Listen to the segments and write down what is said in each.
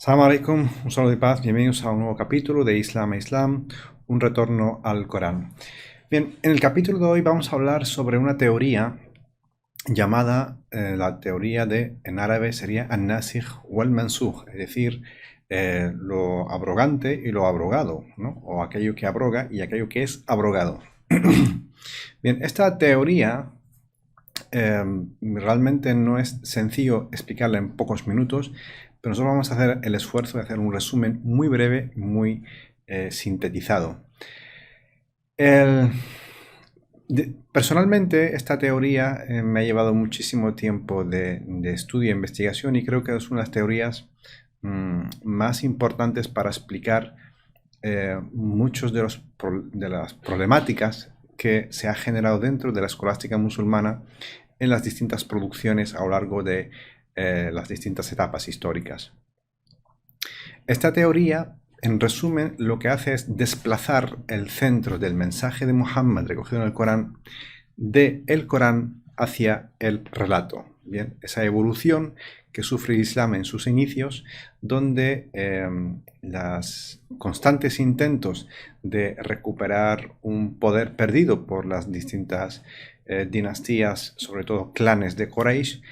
Assalamu alaikum, un saludo de paz, bienvenidos a un nuevo capítulo de Islam e Islam, un retorno al Corán. Bien, en el capítulo de hoy vamos a hablar sobre una teoría llamada la teoría en árabe sería an-nasikh wal mansukh, es decir, lo abrogante y lo abrogado, ¿no? O aquello que abroga y aquello que es abrogado. Bien, esta teoría realmente no es sencillo explicarla en pocos minutos, pero nosotros vamos a hacer el esfuerzo de hacer un resumen muy breve, muy sintetizado. Personalmente, esta teoría me ha llevado muchísimo tiempo de estudio e investigación y creo que es una de las teorías más importantes para explicar muchos de las problemáticas que se ha generado dentro de la escolástica musulmana en las distintas producciones a lo largo de las distintas etapas históricas. Esta teoría, en resumen, lo que hace es desplazar el centro del mensaje de Muhammad recogido en el Corán del Corán hacia el relato. Bien, esa evolución que sufre el Islam en sus inicios, donde los constantes intentos de recuperar un poder perdido por las distintas dinastías, sobre todo clanes de Quraysh,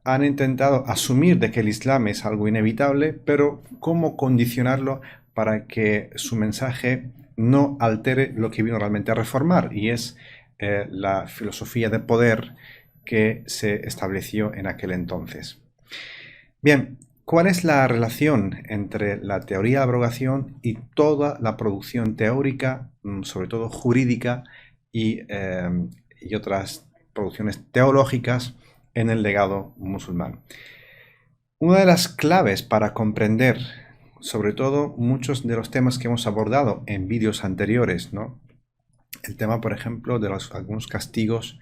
han intentado asumir de que el Islam es algo inevitable, pero cómo condicionarlo para que su mensaje no altere lo que vino realmente a reformar, y es la filosofía de poder que se estableció en aquel entonces. Bien, ¿cuál es la relación entre la teoría de abrogación y toda la producción teórica, sobre todo jurídica y otras producciones teológicas en el legado musulmán? Una de las claves para comprender, sobre todo, muchos de los temas que hemos abordado en vídeos anteriores, ¿no? El tema, por ejemplo, de algunos castigos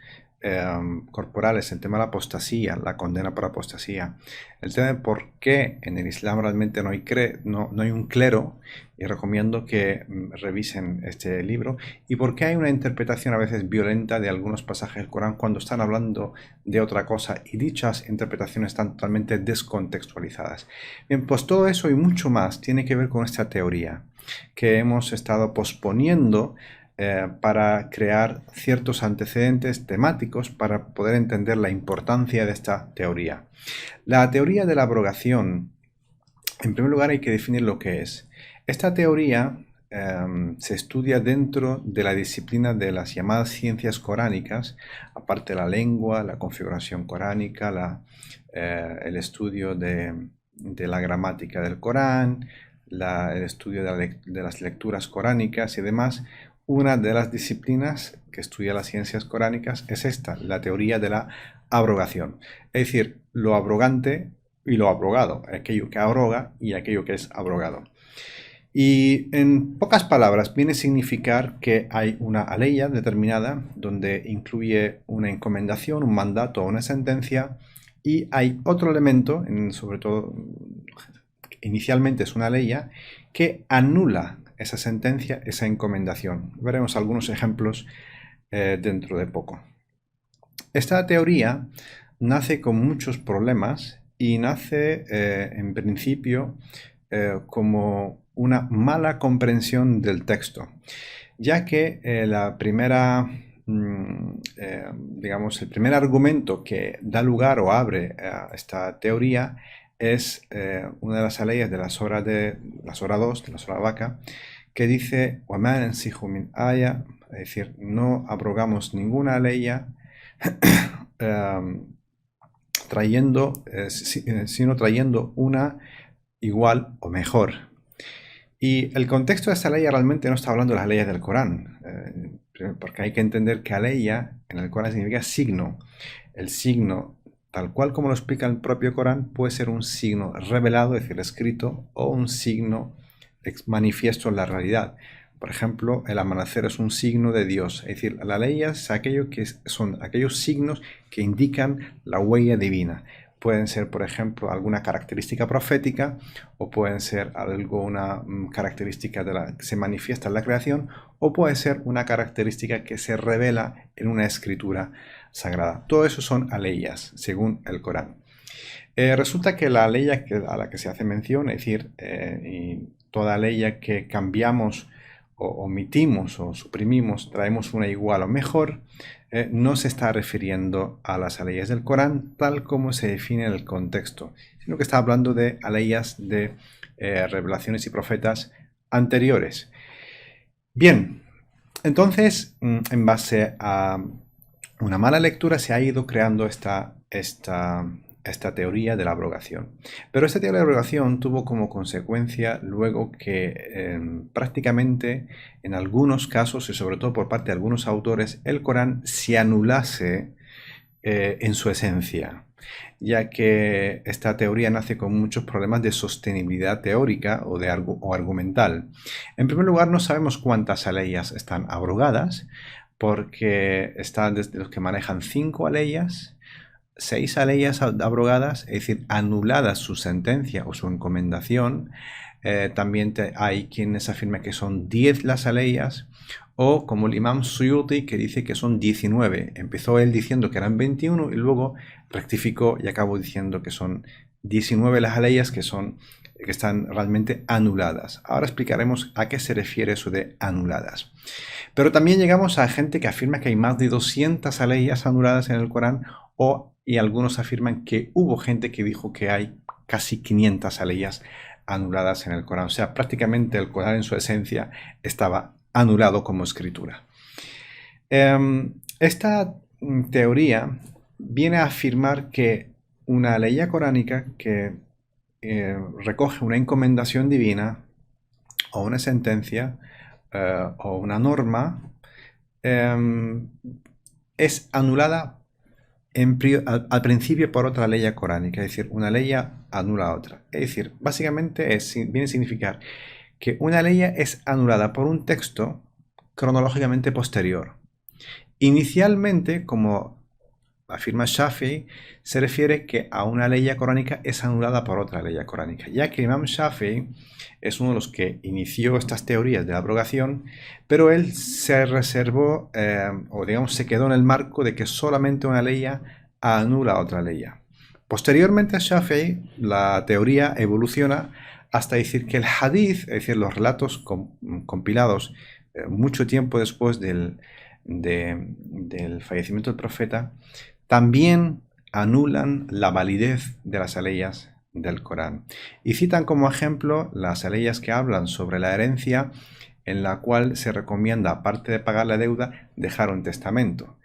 corporales, el tema de la apostasía, la condena por apostasía, el tema de por qué en el Islam realmente no hay un clero, y recomiendo que revisen este libro, y por qué hay una interpretación a veces violenta de algunos pasajes del Corán cuando están hablando de otra cosa y dichas interpretaciones están totalmente descontextualizadas. Bien, pues todo eso y mucho más tiene que ver con esta teoría que hemos estado posponiendo para crear ciertos antecedentes temáticos para poder entender la importancia de esta teoría. La teoría de la abrogación, en primer lugar hay que definir lo que es. Esta teoría se estudia dentro de la disciplina de las llamadas ciencias coránicas, aparte de la lengua, la configuración coránica, el estudio de la gramática del Corán, el estudio de las lecturas coránicas y demás. Una de las disciplinas que estudia las ciencias coránicas es esta, la teoría de la abrogación. Es decir, lo abrogante y lo abrogado, aquello que abroga y aquello que es abrogado. Y en pocas palabras viene a significar que hay una aleya determinada donde incluye una encomendación, un mandato o una sentencia, y hay otro elemento, sobre todo inicialmente es una aleya, que anula esa sentencia, esa encomendación. Veremos algunos ejemplos dentro de poco. Esta teoría nace con muchos problemas y nace en principio como una mala comprensión del texto, ya que digamos, el primer argumento que da lugar o abre a esta teoría es una de las leyes de la Sura 2, de la Sura Baqara, que dice وَمَا نَنْسِخُ مِنْ آيَةٍ, es decir, no abrogamos ninguna ley sino trayendo una igual o mejor. Y el contexto de esta ley realmente no está hablando de las leyes del Corán, porque hay que entender que aleya en el Corán significa signo. El signo, tal cual como lo explica el propio Corán, puede ser un signo revelado, es decir, escrito, o un signo manifiesto en la realidad. Por ejemplo, el amanecer es un signo de Dios, es decir, la ley es son aquellos signos que indican la huella divina. Pueden ser, por ejemplo, alguna característica profética, o pueden ser alguna característica que se manifiesta en la creación, o puede ser una característica que se revela en una escritura sagrada. Todo eso son aleyas, según el Corán. Resulta que la ley a la que se hace mención, es decir, y toda ley que cambiamos o omitimos o suprimimos, traemos una igual o mejor, no se está refiriendo a las leyes del Corán tal como se define en el contexto, sino que está hablando de leyes de revelaciones y profetas anteriores. Bien, entonces, en base a una mala lectura se ha ido creando esta teoría de la abrogación. Pero esta teoría de la abrogación tuvo como consecuencia luego que prácticamente en algunos casos y sobre todo por parte de algunos autores el Corán se anulase en su esencia, ya que esta teoría nace con muchos problemas de sostenibilidad teórica o argumental. En primer lugar, no sabemos cuántas aleyas están abrogadas, porque están desde los que manejan 5 aleyas, 6 aleyas abrogadas, es decir, anuladas su sentencia o su encomendación. También hay quienes afirman que son 10 las aleyas, o como el imam Suyuti, que dice que son 19. Empezó él diciendo que eran 21 y luego rectificó y acabó diciendo que son 19 las aleyas que están realmente anuladas. Ahora explicaremos a qué se refiere eso de anuladas. Pero también llegamos a gente que afirma que hay más de 200 aleyas anuladas en el Corán, y algunos afirman que hubo gente que dijo que hay casi 500 aleyas anuladas en el Corán. O sea, prácticamente el Corán en su esencia estaba anulado como escritura. Esta teoría viene a afirmar que una ley coránica que recoge una encomendación divina o una sentencia o una norma es anulada al principio por otra ley coránica, es decir, una ley anula a otra. Es decir, básicamente viene a significar que una ley es anulada por un texto cronológicamente posterior. Inicialmente, como afirma Shafi'i, se refiere que a una ley coránica es anulada por otra ley coránica, ya que Imam Shafi'i es uno de los que inició estas teorías de la abrogación, pero él se reservó, o digamos, se quedó en el marco de que solamente una ley anula a otra ley. Posteriormente a Shafi'i, la teoría evoluciona hasta decir que el hadith, es decir, los relatos compilados mucho tiempo después del fallecimiento del profeta, también anulan la validez de las aleyas del Corán. Y citan como ejemplo las aleyas que hablan sobre la herencia, en la cual se recomienda, aparte de pagar la deuda, dejar un testamento.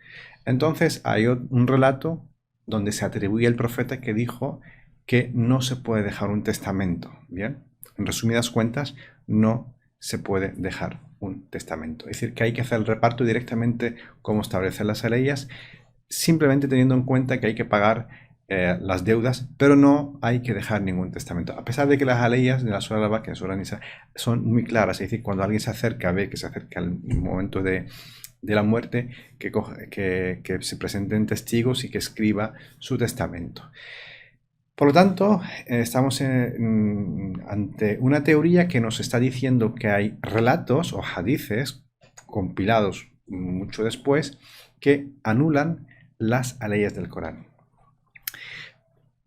Entonces hay un relato donde se atribuye al profeta que dijo que no se puede dejar un testamento. Bien, en resumidas cuentas, no se puede dejar un testamento. Es decir, que hay que hacer el reparto directamente como establecen las aleyas, simplemente teniendo en cuenta que hay que pagar las deudas, pero no hay que dejar ningún testamento. A pesar de que las aleyas de la Surah Al-Baqarah, que Surah Nisa, son muy claras, es decir, cuando alguien se acerca, ve que se acerca el momento de la muerte, que se presenten testigos y que escriba su testamento. Por lo tanto, estamos ante una teoría que nos está diciendo que hay relatos o hadices compilados mucho después que anulan las aleyas del Corán.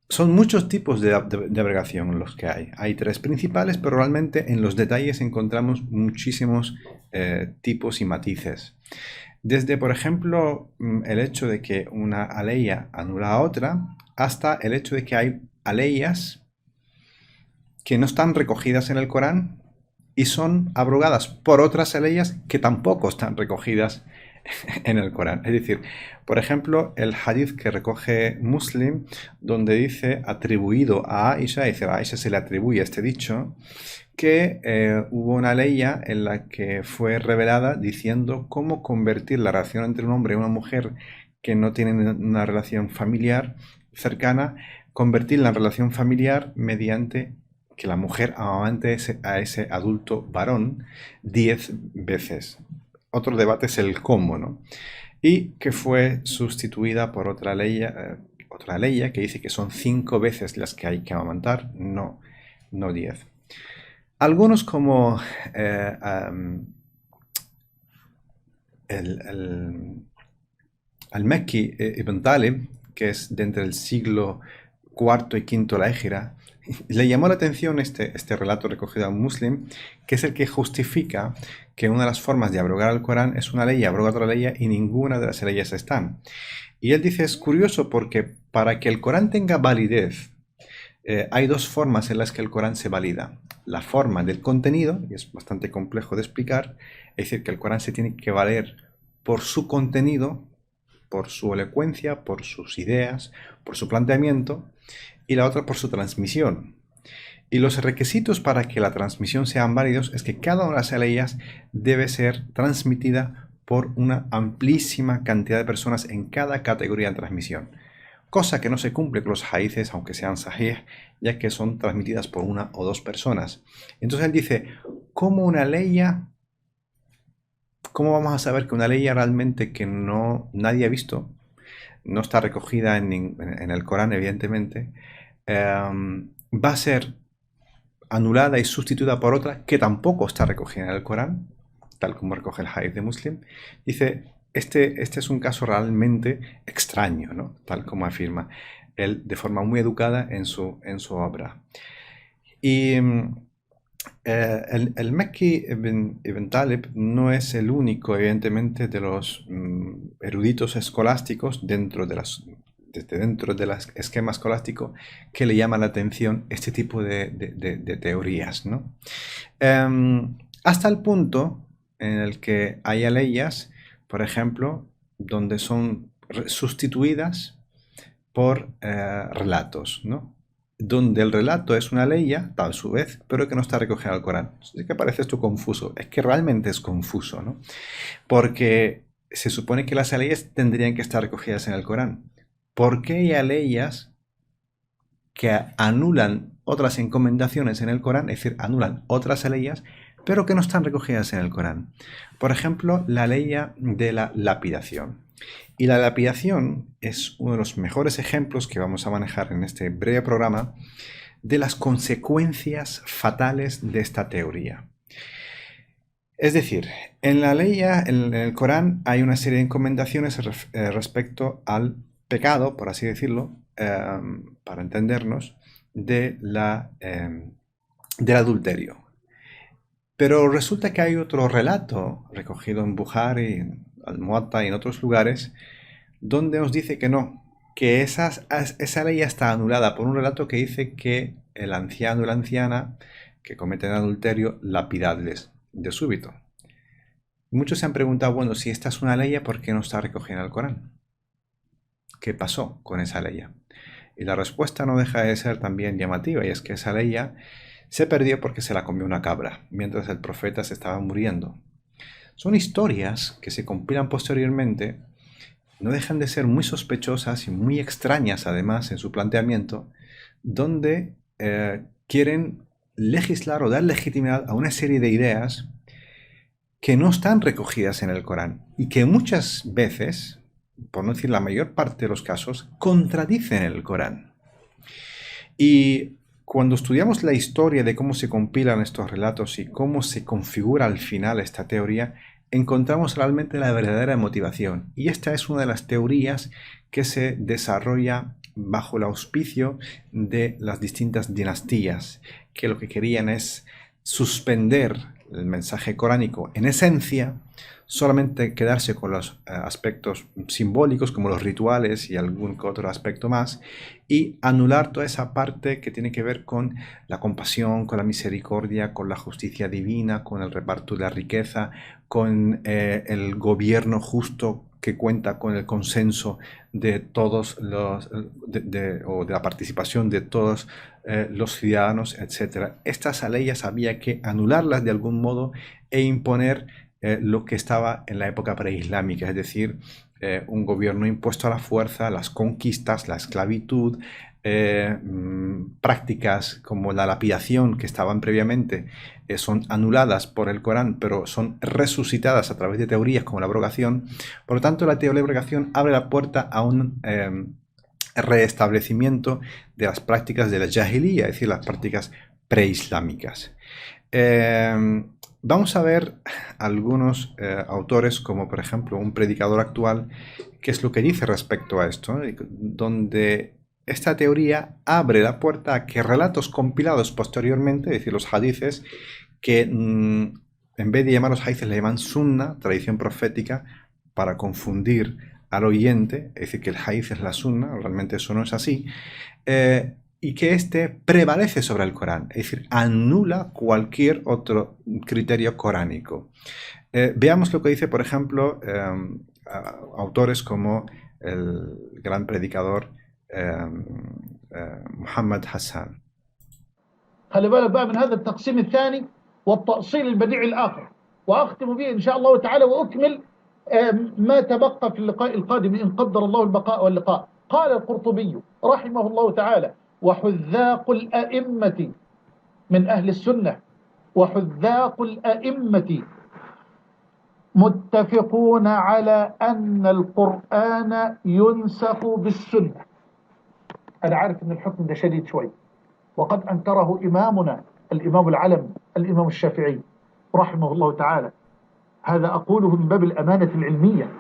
Son muchos tipos de abrogación los que hay. Hay 3 principales, pero realmente en los detalles encontramos muchísimos tipos y matices. Desde, por ejemplo, el hecho de que una aleya anula a otra, hasta el hecho de que hay aleyas que no están recogidas en el Corán y son abrogadas por otras aleyas que tampoco están recogidas en el Corán. Es decir, por ejemplo, el hadith que recoge Muslim, donde dice atribuido a Aisha, es decir, a Aisha se le atribuye este dicho, que hubo una ley en la que fue revelada diciendo cómo convertir la relación entre un hombre y una mujer que no tienen una relación familiar cercana, convertirla en relación familiar mediante que la mujer amamante a ese adulto varón 10 veces. Otro debate es el cómo, ¿no? Y que fue sustituida por otra ley que dice que son 5 veces las que hay que amamantar, no 10. Algunos como al-Mekki Ibn Talib, que es de entre el siglo cuarto y quinto la Égira. Le llamó la atención este relato recogido en Muslim, que es el que justifica que una de las formas de abrogar el Corán es una ley, abroga otra ley y ninguna de las leyes están. Y él dice, es curioso porque para que el Corán tenga validez, hay dos formas en las que el Corán se valida. La forma del contenido, y es bastante complejo de explicar, es decir, que el Corán se tiene que valer por su contenido, por su elocuencia, por sus ideas, por su planteamiento, y la otra por su transmisión. Y los requisitos para que la transmisión sean válidos es que cada una de las leyes debe ser transmitida por una amplísima cantidad de personas en cada categoría de transmisión, cosa que no se cumple con los hadices, aunque sean sahih, ya que son transmitidas por una o dos personas. Entonces él dice, ¿cómo una ley, cómo vamos a saber que una ley realmente que nadie ha visto, no está recogida en el Corán, evidentemente, va a ser anulada y sustituida por otra que tampoco está recogida en el Corán, tal como recoge el hadith de Muslim? Dice, este es un caso realmente extraño, ¿no? Tal como afirma él de forma muy educada en su obra. Y el Mekki Ibn Talib no es el único, evidentemente, de los eruditos escolásticos dentro del esquema escolástico que le llama la atención este tipo de teorías, ¿no? Hasta el punto en el que hay leyes, por ejemplo, donde son sustituidas por relatos, ¿no? Donde el relato es una ley a su vez, pero que no está recogida en el Corán. Es que parece esto confuso, es que realmente es confuso, ¿no? Porque se supone que las leyes tendrían que estar recogidas en el Corán. ¿Por qué hay leyes que anulan otras encomendaciones en el Corán, es decir, anulan otras leyes, pero que no están recogidas en el Corán? Por ejemplo, la ley de la lapidación. Y la lapidación es uno de los mejores ejemplos que vamos a manejar en este breve programa de las consecuencias fatales de esta teoría. Es decir, en la ley, en el Corán, hay una serie de encomendaciones respecto al pecado, por así decirlo, para entendernos, del adulterio. Pero resulta que hay otro relato recogido en Bukhari, en Al-Muwatta y en otros lugares, donde nos dice que no, que esa ley está anulada por un relato que dice que el anciano o la anciana que cometen adulterio, lapidarles de súbito. Muchos se han preguntado, bueno, si esta es una ley, ¿por qué no está recogida en el Corán? ¿Qué pasó con esa ley? Y la respuesta no deja de ser también llamativa, y es que esa ley se perdió porque se la comió una cabra, mientras el profeta se estaba muriendo. Son historias que se compilan posteriormente, no dejan de ser muy sospechosas y muy extrañas además en su planteamiento, donde quieren legislar o dar legitimidad a una serie de ideas que no están recogidas en el Corán y que muchas veces, por no decir la mayor parte de los casos, contradicen el Corán. Y cuando estudiamos la historia de cómo se compilan estos relatos y cómo se configura al final esta teoría, encontramos realmente la verdadera motivación. Y esta es una de las teorías que se desarrolla bajo el auspicio de las distintas dinastías, que lo que querían es suspender el mensaje coránico en esencia, solamente quedarse con los aspectos simbólicos como los rituales y algún otro aspecto más, y anular toda esa parte que tiene que ver con la compasión, con la misericordia, con la justicia divina, con el reparto de la riqueza, con el gobierno justo que cuenta con el consenso de todos o de la participación de todos los ciudadanos, etc. Estas leyes había que anularlas de algún modo e imponer lo que estaba en la época preislámica, es decir, un gobierno impuesto a la fuerza, las conquistas, la esclavitud, prácticas como la lapidación que estaban previamente son anuladas por el Corán, pero son resucitadas a través de teorías como la abrogación. Por lo tanto, la teoría de la abrogación abre la puerta a un restablecimiento de las prácticas de la Jahiliya, es decir, las prácticas preislámicas. Vamos a ver algunos autores, como por ejemplo un predicador actual, qué es lo que dice respecto a esto, ¿no? Donde esta teoría abre la puerta a que relatos compilados posteriormente, es decir, los hadices, que en vez de llamarlos hadices le llaman sunna, tradición profética, para confundir al oyente, es decir, que el hadith es la sunna, realmente eso no es así, y que este prevalece sobre el Corán, es decir, anula cualquier otro criterio coránico. Veamos lo que dice, por ejemplo, autores como el gran predicador محمد حسان. خلي بالك بقى من هذا التقسيم الثاني والتأصيل البديع الآخر، وأختم به إن شاء الله تعالى وأكمل ما تبقى في اللقاء القادم إن قدر الله البقاء واللقاء. قال القرطبي رحمه الله تعالى: وحذاق الأئمة من أهل السنة وحذاق الأئمة متفقون على أن القرآن ينسخ بالسنة. أنا عارف أن الحكم ده شديد شوي، وقد أنكره إمامنا الإمام العلم الإمام الشافعي رحمه الله تعالى. هذا أقوله من باب الأمانة العلمية.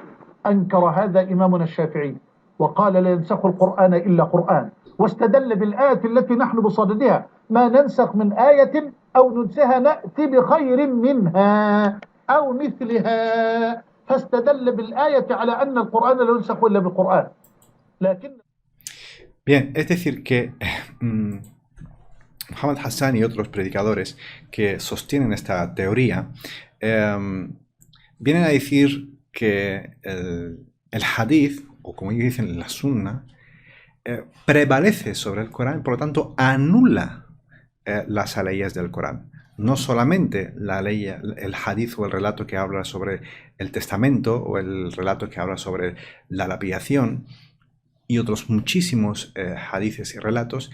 أنكر هذا إمامنا الشافعي وقال: لا ينسخ القرآن إلا قرآن، واستدل بالآية التي نحن بصددها: ما ننسخ من آية أو ننسها نأتي بخير منها أو مثلها. فاستدل بالآية على أن القرآن لا ينسخ إلا بالقرآن. لكن Bien, es decir que Muhammad Hassan y otros predicadores que sostienen esta teoría vienen a decir que el hadith, o como ellos dicen, la sunna, prevalece sobre el Corán y por lo tanto anula las leyes del Corán. No solamente la ley, el hadith o el relato que habla sobre el testamento o el relato que habla sobre la lapidación y otros muchísimos hadices y relatos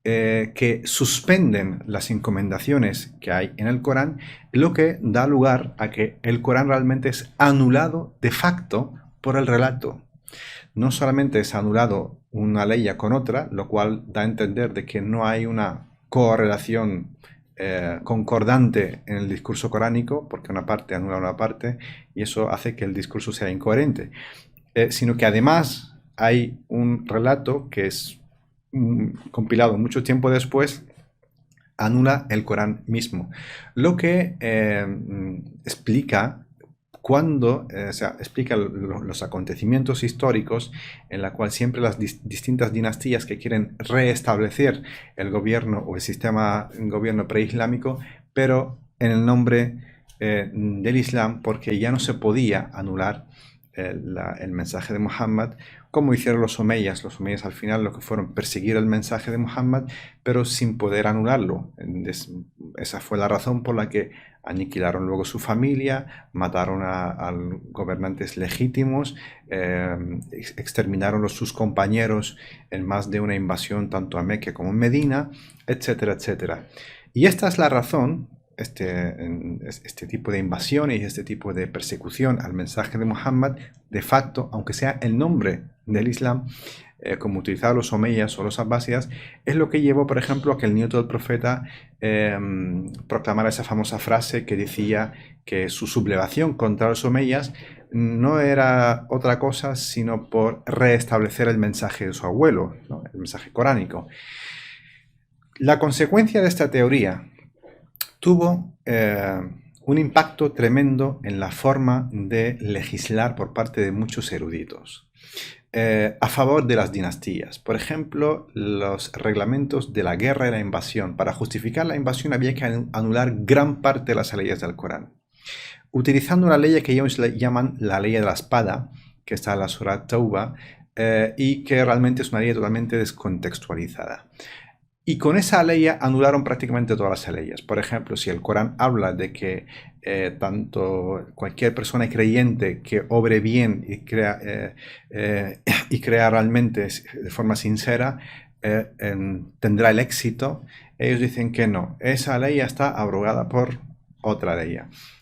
que suspenden las encomendaciones que hay en el Corán, lo que da lugar a que el Corán realmente es anulado de facto por el relato. No solamente es anulado una ley con otra, lo cual da a entender de que no hay una correlación concordante en el discurso coránico, porque una parte anula una parte y eso hace que el discurso sea incoherente, sino que además hay un relato que es compilado mucho tiempo después, anula el Corán mismo, lo que explica cuando explica los acontecimientos históricos en la cual siempre las distintas dinastías que quieren restablecer el gobierno o el sistema gobierno preislámico, pero en el nombre del Islam, porque ya no se podía anular el mensaje de Muhammad, como hicieron los omeyas. Los omeyas al final lo que fueron perseguir el mensaje de Muhammad, pero sin poder anularlo. Esa fue la razón por la que aniquilaron luego su familia, mataron a gobernantes legítimos, exterminaron a sus compañeros en más de una invasión tanto a Meca como a Medina, etcétera, etcétera. Y esta es la razón. Este tipo de invasiones y este tipo de persecución al mensaje de Muhammad, de facto, aunque sea el nombre del Islam, como utilizaban los omeyas o los abbasidas, es lo que llevó, por ejemplo, a que el nieto del profeta proclamara esa famosa frase que decía que su sublevación contra los omeyas no era otra cosa sino por restablecer el mensaje de su abuelo, ¿no? El mensaje coránico. La consecuencia de esta teoría tuvo un impacto tremendo en la forma de legislar por parte de muchos eruditos a favor de las dinastías. Por ejemplo, los reglamentos de la guerra y la invasión. Para justificar la invasión había que anular gran parte de las leyes del Corán, utilizando una ley que ellos llaman la ley de la espada, que está en la Surah Tauba, y que realmente es una ley totalmente descontextualizada. Y con esa ley anularon prácticamente todas las leyes. Por ejemplo, si el Corán habla de que tanto cualquier persona creyente que obre bien y crea realmente de forma sincera, tendrá el éxito, ellos dicen que no. Esa ley ya está abrogada por otra ley.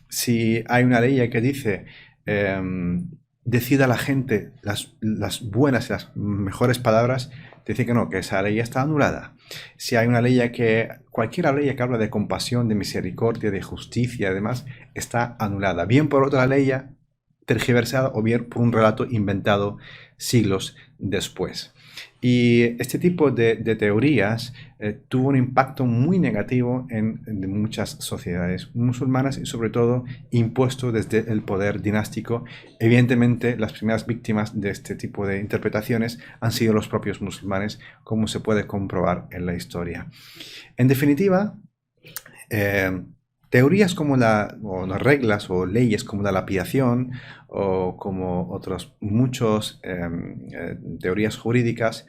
Si hay una ley que dice decida la gente las buenas y las mejores palabras, dice que no, que esa ley está anulada. Si hay una ley cualquier ley que habla de compasión, de misericordia, de justicia, además, está anulada. Bien por otra ley tergiversada o bien por un relato inventado siglos después. Y este tipo de teorías tuvo un impacto muy negativo en muchas sociedades musulmanas y sobre todo impuesto desde el poder dinástico. Evidentemente, las primeras víctimas de este tipo de interpretaciones han sido los propios musulmanes, como se puede comprobar en la historia. En definitiva, teorías como o las reglas o leyes como la lapidación o como otras muchas teorías jurídicas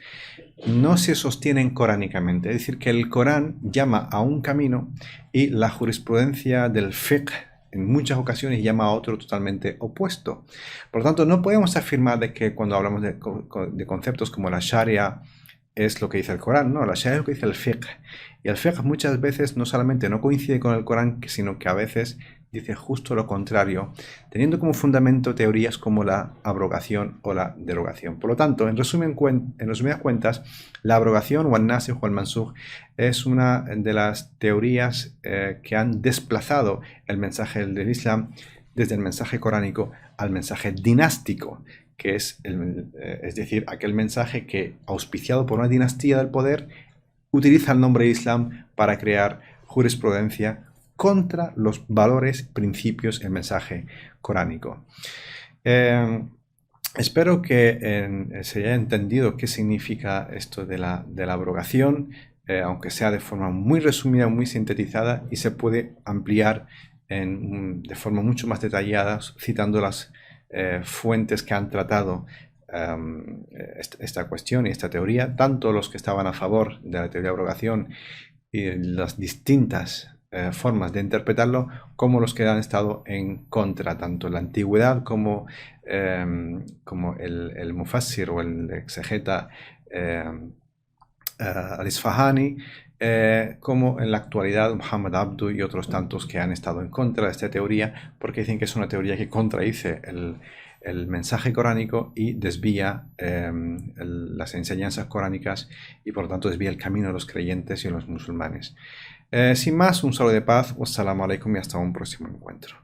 no se sostienen coránicamente. Es decir, que el Corán llama a un camino y la jurisprudencia del fiqh en muchas ocasiones llama a otro totalmente opuesto. Por lo tanto, no podemos afirmar de que cuando hablamos de conceptos como la Sharia es lo que dice el Corán, no, la Sharia es lo que dice el fiqh. Y el fiqh muchas veces no solamente no coincide con el Corán, sino que a veces dice justo lo contrario, teniendo como fundamento teorías como la abrogación o la derogación. Por lo tanto, en resumidas cuentas, la abrogación o el nasikh o el mansukh es una de las teorías que han desplazado el mensaje del Islam desde el mensaje coránico al mensaje dinástico, que es decir, aquel mensaje que, auspiciado por una dinastía del poder, utiliza el nombre de Islam para crear jurisprudencia contra los valores, principios, el mensaje coránico. Espero que se haya entendido qué significa esto de la abrogación, aunque sea de forma muy resumida, muy sintetizada, y se puede ampliar de forma mucho más detallada, citando las fuentes que han tratado esta cuestión y esta teoría, tanto los que estaban a favor de la teoría de abrogación y las distintas formas de interpretarlo, como los que han estado en contra, tanto en la antigüedad como el mufassir o el exegeta al-Isfahani, como en la actualidad Muhammad Abdu y otros tantos que han estado en contra de esta teoría, porque dicen que es una teoría que contradice el mensaje coránico y desvía las enseñanzas coránicas y por lo tanto desvía el camino de los creyentes y de los musulmanes. Sin más, un saludo de paz, wassalamu alaikum y hasta un próximo encuentro.